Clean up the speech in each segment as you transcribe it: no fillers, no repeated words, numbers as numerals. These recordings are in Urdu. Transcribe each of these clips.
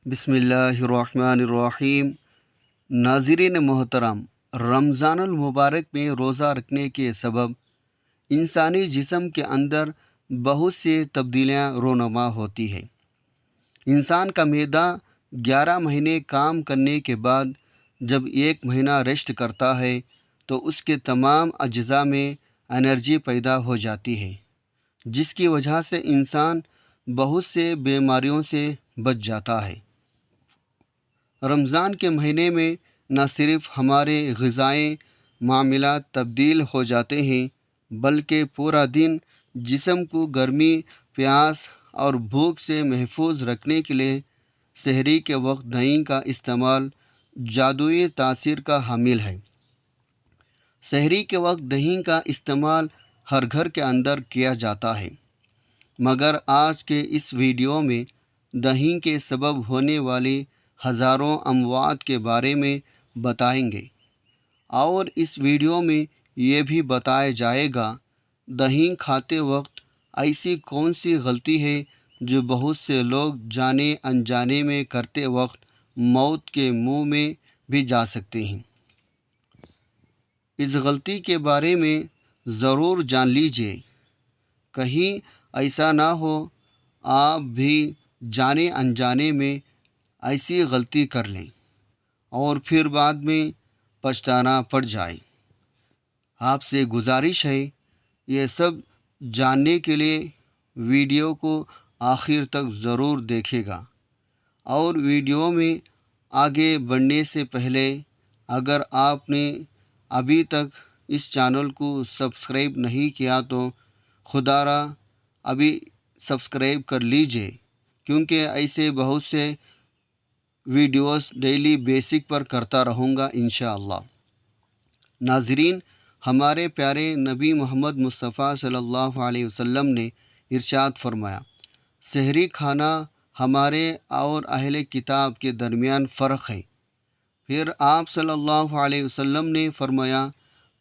بسم اللہ الرحمن الرحیم۔ ناظرین محترم، رمضان المبارک میں روزہ رکھنے کے سبب انسانی جسم کے اندر بہت سی تبدیلیاں رونما ہوتی ہیں۔ انسان کا معدہ 11 مہینے کام کرنے کے بعد جب 1 مہینہ ریسٹ کرتا ہے تو اس کے تمام اجزاء میں انرجی پیدا ہو جاتی ہے، جس کی وجہ سے انسان بہت سے بیماریوں سے بچ جاتا ہے۔ رمضان کے مہینے میں نہ صرف ہمارے غذائی معاملات تبدیل ہو جاتے ہیں، بلکہ پورا دن جسم کو گرمی، پیاس اور بھوک سے محفوظ رکھنے کے لیے سحری کے وقت دہی کا استعمال جادوئی تاثیر کا حامل ہے۔ سحری کے وقت دہی کا استعمال ہر گھر کے اندر کیا جاتا ہے، مگر آج کے اس ویڈیو میں دہی کے سبب ہونے والی ہزاروں اموات کے بارے میں بتائیں گے، اور اس ویڈیو میں یہ بھی بتایا جائے گا دہی کھاتے وقت ایسی کون سی غلطی ہے جو بہت سے لوگ جانے انجانے میں کرتے وقت موت کے منہ میں بھی جا سکتے ہیں۔ اس غلطی کے بارے میں ضرور جان لیجیے، کہیں ایسا نہ ہو آپ بھی جانے انجانے میں ایسی غلطی کر لیں اور پھر بعد میں پچھتانا پڑ جائے۔ آپ سے گزارش ہے، یہ سب جاننے کے لیے ویڈیو کو آخر تک ضرور دیکھے گا، اور ویڈیو میں آگے بڑھنے سے پہلے اگر آپ نے ابھی تک اس چینل کو سبسکرائب نہیں کیا تو خدا را ابھی سبسکرائب کر لیجئے، کیونکہ ایسے بہت سے ویڈیوز ڈیلی بیسک پر کرتا رہوں گا انشاءاللہ۔ ناظرین، ہمارے پیارے نبی محمد مصطفیٰ صلی اللہ علیہ وسلم نے ارشاد فرمایا، سحری کھانا ہمارے اور اہل کتاب کے درمیان فرق ہے۔ پھر آپ صلی اللہ علیہ وسلم نے فرمایا،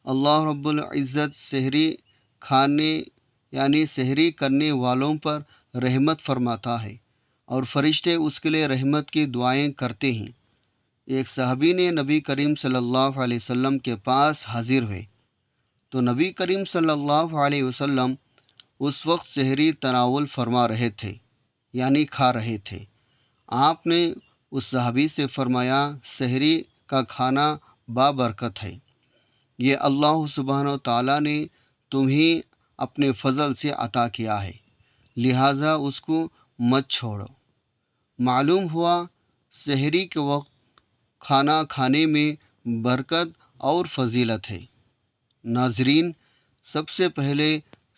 اللہ رب العزت سحری کھانے یعنی سحری کرنے والوں پر رحمت فرماتا ہے اور فرشتے اس کے لیے رحمت کی دعائیں کرتے ہیں۔ ایک صحابی نے نبی کریم صلی اللہ علیہ وسلم کے پاس حاضر ہوئے تو نبی کریم صلی اللہ علیہ وسلم اس وقت سحری تناول فرما رہے تھے، یعنی کھا رہے تھے۔ آپ نے اس صحابی سے فرمایا، سحری کا کھانا بابرکت ہے، یہ اللہ سبحانہ و تعالیٰ نے تمہیں اپنے فضل سے عطا کیا ہے، لہٰذا اس کو مت چھوڑو۔ معلوم ہوا سحری کے وقت کھانا کھانے میں برکت اور فضیلت ہے۔ ناظرین، سب سے پہلے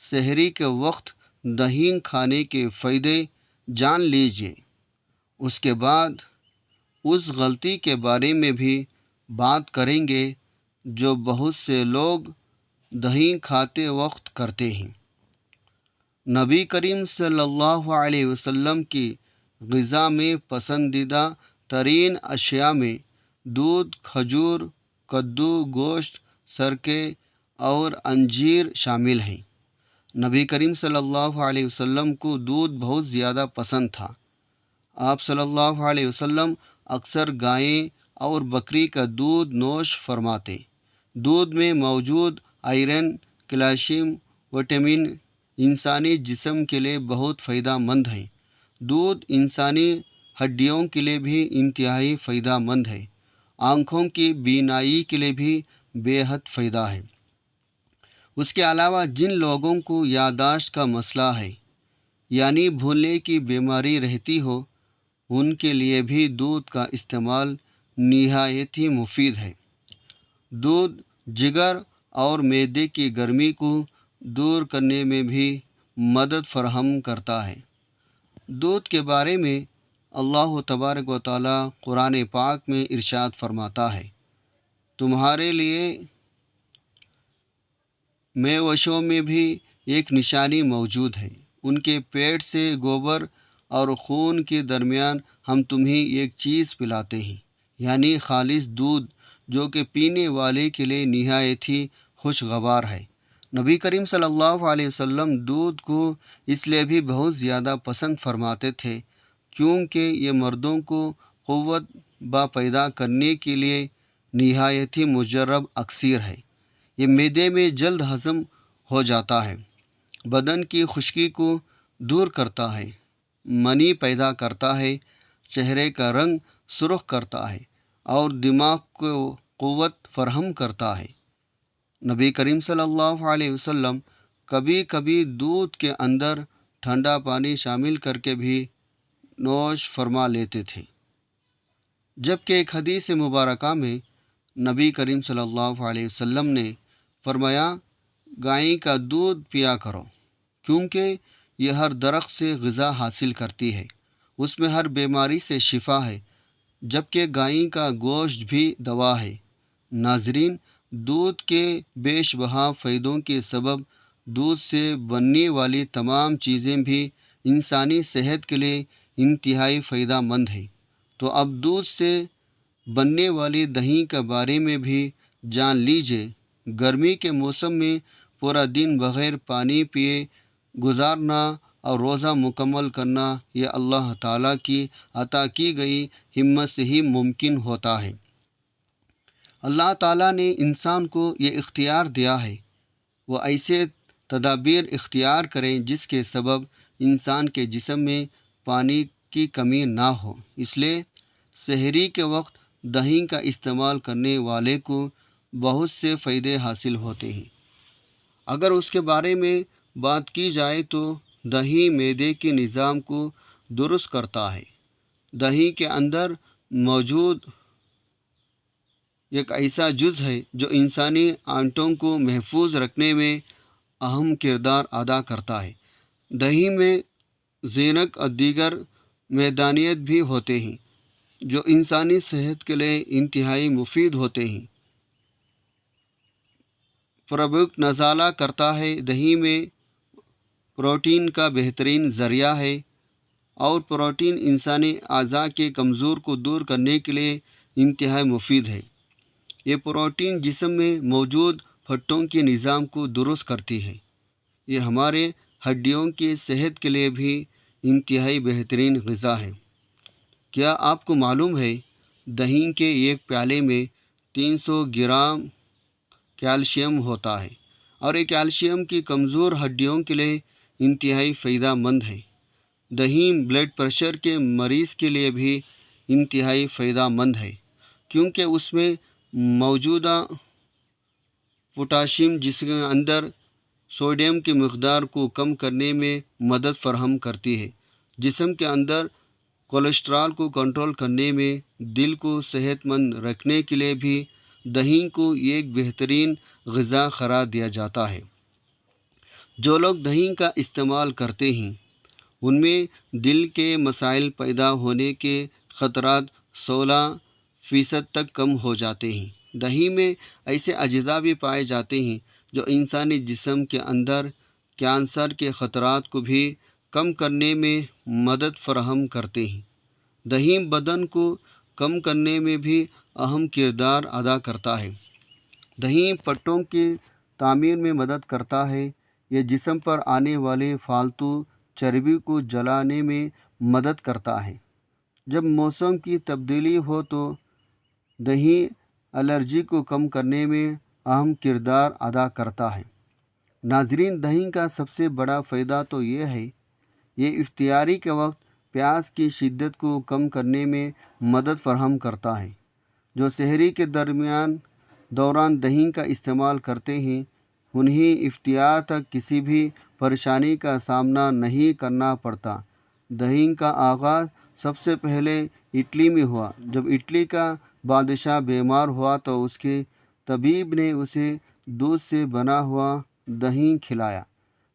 سحری کے وقت دہی کھانے کے فائدے جان لیجیے، اس کے بعد اس غلطی کے بارے میں بھی بات کریں گے جو بہت سے لوگ دہی کھاتے وقت کرتے ہیں۔ نبی کریم صلی اللہ علیہ وسلم کی غذا میں پسندیدہ ترین اشیاء میں دودھ، کھجور، کدو، گوشت، سرکے اور انجیر شامل ہیں۔ نبی کریم صلی اللہ علیہ وسلم کو دودھ بہت زیادہ پسند تھا۔ آپ صلی اللہ علیہ وسلم اکثر گائے اور بکری کا دودھ نوش فرماتے۔ دودھ میں موجود آئرن، کیلشیم، وٹامن انسانی جسم کے لیے بہت فائدہ مند ہیں۔ دودھ انسانی ہڈیوں کے لیے بھی انتہائی فائدہ مند ہے، آنکھوں کی بینائی کے لیے بھی بے حد فائدہ ہے۔ اس کے علاوہ جن لوگوں کو یادداشت کا مسئلہ ہے، یعنی بھولنے کی بیماری رہتی ہو، ان کے لیے بھی دودھ کا استعمال نہایت ہی مفید ہے۔ دودھ جگر اور معدے کی گرمی کو دور کرنے میں بھی مدد فراہم کرتا ہے۔ دودھ کے بارے میں اللہ تبارک و تعالیٰ قرآن پاک میں ارشاد فرماتا ہے، تمہارے لیے مویشیوں میں بھی ایک نشانی موجود ہے، ان کے پیٹ سے گوبر اور خون کے درمیان ہم تمہیں ایک چیز پلاتے ہیں، یعنی خالص دودھ، جو کہ پینے والے کے لیے نہایت ہی خوشگوار ہے۔ نبی کریم صلی اللہ علیہ وسلم دودھ کو اس لیے بھی بہت زیادہ پسند فرماتے تھے کیونکہ یہ مردوں کو قوت با پیدا کرنے کے لیے نہایت ہی مجرب اکثیر ہے۔ یہ معدے میں جلد ہضم ہو جاتا ہے، بدن کی خشکی کو دور کرتا ہے، منی پیدا کرتا ہے، چہرے کا رنگ سرخ کرتا ہے اور دماغ کو قوت فراہم کرتا ہے۔ نبی کریم صلی اللہ علیہ وسلم کبھی کبھی دودھ کے اندر ٹھنڈا پانی شامل کر کے بھی نوش فرما لیتے تھے، جبکہ ایک حدیث مبارکہ میں نبی کریم صلی اللہ علیہ وسلم نے فرمایا، گائے کا دودھ پیا کرو کیونکہ یہ ہر درخت سے غذا حاصل کرتی ہے، اس میں ہر بیماری سے شفا ہے، جبکہ گائے کا گوشت بھی دوا ہے۔ ناظرین، دودھ کے بیش بہا فائدوں کے سبب دودھ سے بننے والی تمام چیزیں بھی انسانی صحت کے لیے انتہائی فائدہ مند ہے۔ تو اب دودھ سے بننے والی دہی کے بارے میں بھی جان لیجئے۔ گرمی کے موسم میں پورا دن بغیر پانی پیے گزارنا اور روزہ مکمل کرنا یہ اللہ تعالیٰ کی عطا کی گئی ہمت سے ہی ممکن ہوتا ہے۔ اللہ تعالیٰ نے انسان کو یہ اختیار دیا ہے، وہ ایسے تدابیر اختیار کریں جس کے سبب انسان کے جسم میں پانی کی کمی نہ ہو۔ اس لیے سحری کے وقت دہی کا استعمال کرنے والے کو بہت سے فائدے حاصل ہوتے ہیں۔ اگر اس کے بارے میں بات کی جائے تو دہی معدے کے نظام کو درست کرتا ہے۔ دہی کے اندر موجود ایک ایسا جز ہے جو انسانی آنتوں کو محفوظ رکھنے میں اہم کردار ادا کرتا ہے۔ دہی میں زینک اور دیگر معدنیات بھی ہوتے ہیں جو انسانی صحت کے لیے انتہائی مفید ہوتے ہیں۔ پروبیوٹک نزالہ کرتا ہے۔ دہی میں پروٹین کا بہترین ذریعہ ہے اور پروٹین انسانی اعضاء کے کمزور کو دور کرنے کے لیے انتہائی مفید ہے۔ یہ پروٹین جسم میں موجود پٹھوں کے نظام کو درست کرتی ہے۔ یہ ہمارے ہڈیوں کی صحت کے لیے بھی انتہائی بہترین غذا ہے۔ کیا آپ کو معلوم ہے دہی کے ایک پیالے میں 300 گرام کیلشیم ہوتا ہے اور یہ کیلشیم کی کمزور ہڈیوں کے لیے انتہائی فائدہ مند ہے۔ دہی بلڈ پریشر کے مریض کے لیے بھی انتہائی فائدہ مند ہے کیونکہ اس میں موجودہ پوٹاشیم جس کے اندر سوڈیم کی مقدار کو کم کرنے میں مدد فراہم کرتی ہے، جسم کے اندر کولیسٹرول کو کنٹرول کرنے میں، دل کو صحت مند رکھنے کے لیے بھی دہی کو ایک بہترین غذا قرار دیا جاتا ہے۔ جو لوگ دہی کا استعمال کرتے ہیں ان میں دل کے مسائل پیدا ہونے کے خطرات 16% تک کم ہو جاتے ہیں۔ دہی میں ایسے اجزاء بھی پائے جاتے ہیں جو انسانی جسم کے اندر کینسر کے خطرات کو بھی کم کرنے میں مدد فراہم کرتے ہیں۔ دہی بدن کو کم کرنے میں بھی اہم کردار ادا کرتا ہے۔ دہی پٹھوں کی تعمیر میں مدد کرتا ہے۔ یہ جسم پر آنے والے فالتو چربی کو جلانے میں مدد کرتا ہے۔ جب موسم کی تبدیلی ہو تو دہی الرجی کو کم کرنے میں اہم کردار ادا کرتا ہے۔ ناظرین، دہی کا سب سے بڑا فائدہ تو یہ ہے، یہ افطاری کے وقت پیاس کی شدت کو کم کرنے میں مدد فراہم کرتا ہے۔ جو سحری کے دوران دہی کا استعمال کرتے ہیں انہیں افطار تک کسی بھی پریشانی کا سامنا نہیں کرنا پڑتا۔ دہی کا آغاز سب سے پہلے اٹلی میں ہوا۔ جب اٹلی کا بادشاہ بیمار ہوا تو اس کے طبیب نے اسے دودھ سے بنا ہوا دہی کھلایا،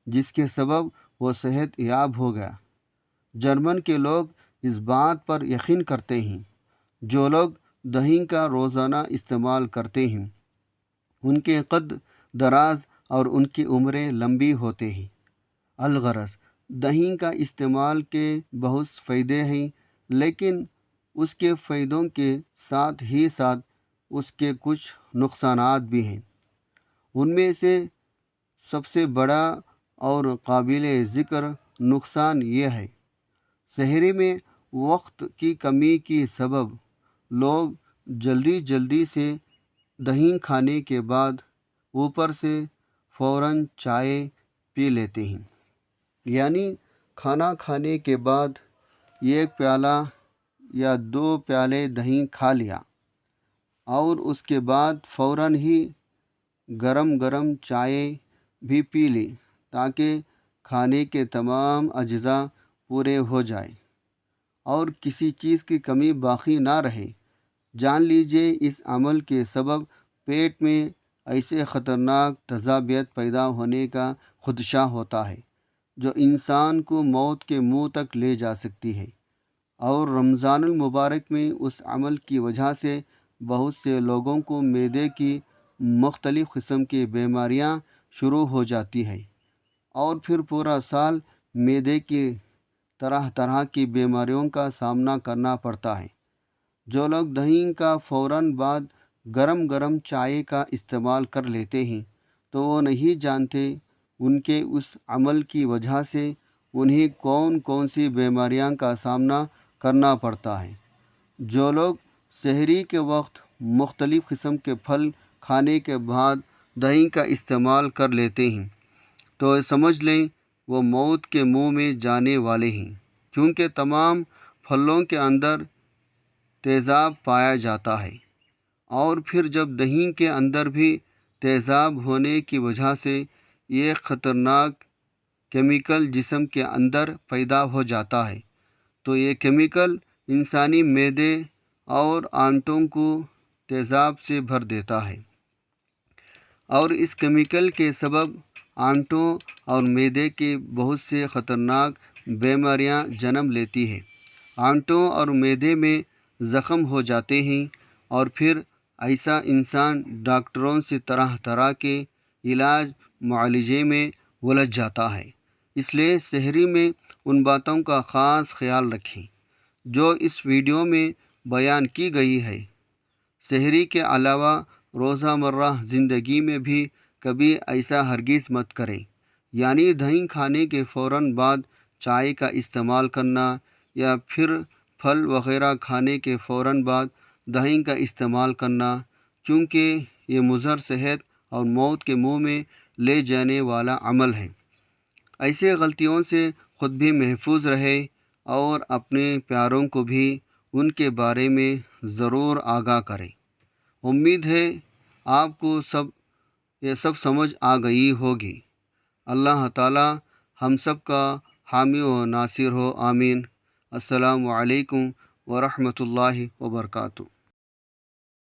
جس کے سبب وہ صحت یاب ہو گیا۔ جرمن کے لوگ اس بات پر یقین کرتے ہیں۔ جو لوگ دہی کا روزانہ استعمال کرتے ہیں ان کے قد دراز اور ان کی عمریں لمبی ہوتے ہیں۔ الغرض، دہی کا استعمال کے بہت فائدے ہیں، لیکن اس کے فائدوں کے ساتھ ہی ساتھ اس کے کچھ نقصانات بھی ہیں۔ ان میں سے سب سے بڑا اور قابل ذکر نقصان یہ ہے، سحری میں وقت کی کمی کی سبب لوگ جلدی سے دہی کھانے کے بعد اوپر سے فوراً چائے پی لیتے ہیں، یعنی کھانا کھانے کے بعد 1 پیالہ یا 2 پیالے دہی کھا لیا اور اس کے بعد فوراً ہی گرم چائے بھی پی لی تاکہ کھانے کے تمام اجزاء پورے ہو جائیں اور کسی چیز کی کمی باقی نہ رہے۔ جان لیجیے اس عمل کے سبب پیٹ میں ایسے خطرناک تذابیت پیدا ہونے کا خدشہ ہوتا ہے جو انسان کو موت کے منہ تک لے جا سکتی ہے، اور رمضان المبارک میں اس عمل کی وجہ سے بہت سے لوگوں کو معدے کی مختلف قسم کی بیماریاں شروع ہو جاتی ہیں اور پھر پورا سال معدے کی طرح کی بیماریوں کا سامنا کرنا پڑتا ہے۔ جو لوگ دہی کا فوراً بعد گرم چائے کا استعمال کر لیتے ہیں تو وہ نہیں جانتے ان کے اس عمل کی وجہ سے انہیں کون سی بیماریاں کا سامنا کرنا پڑتا ہے۔ جو لوگ سحری کے وقت مختلف قسم کے پھل کھانے کے بعد دہی کا استعمال کر لیتے ہیں تو سمجھ لیں وہ موت کے منہ میں جانے والے ہیں، کیونکہ تمام پھلوں کے اندر تیزاب پایا جاتا ہے، اور پھر جب دہی کے اندر بھی تیزاب ہونے کی وجہ سے ایک خطرناک کیمیکل جسم کے اندر پیدا ہو جاتا ہے تو یہ کیمیکل انسانی معدے اور آنتوں کو تیزاب سے بھر دیتا ہے، اور اس کیمیکل کے سبب آنتوں اور معدے کی بہت سے خطرناک بیماریاں جنم لیتی ہیں۔ آنتوں اور معدے میں زخم ہو جاتے ہیں اور پھر ایسا انسان ڈاکٹروں سے طرح کے علاج معالجے میں الجھ جاتا ہے۔ اس لیے سحری میں ان باتوں کا خاص خیال رکھیں جو اس ویڈیو میں بیان کی گئی ہے۔ سحری کے علاوہ روزہ مرہ زندگی میں بھی کبھی ایسا ہرگز مت کریں، یعنی دہی کھانے کے فوراً بعد چائے کا استعمال کرنا یا پھر پھل وغیرہ کھانے کے فوراً بعد دہی کا استعمال کرنا، کیونکہ یہ مضر صحت اور موت کے منہ میں لے جانے والا عمل ہے۔ ایسے غلطیوں سے خود بھی محفوظ رہے اور اپنے پیاروں کو بھی ان کے بارے میں ضرور آگاہ کریں۔ امید ہے آپ کو یہ سب سمجھ آ گئی ہوگی۔ اللہ تعالی ہم سب کا حامی و ناصر ہو، آمین۔ السلام علیکم ورحمۃ اللہ وبرکاتہ۔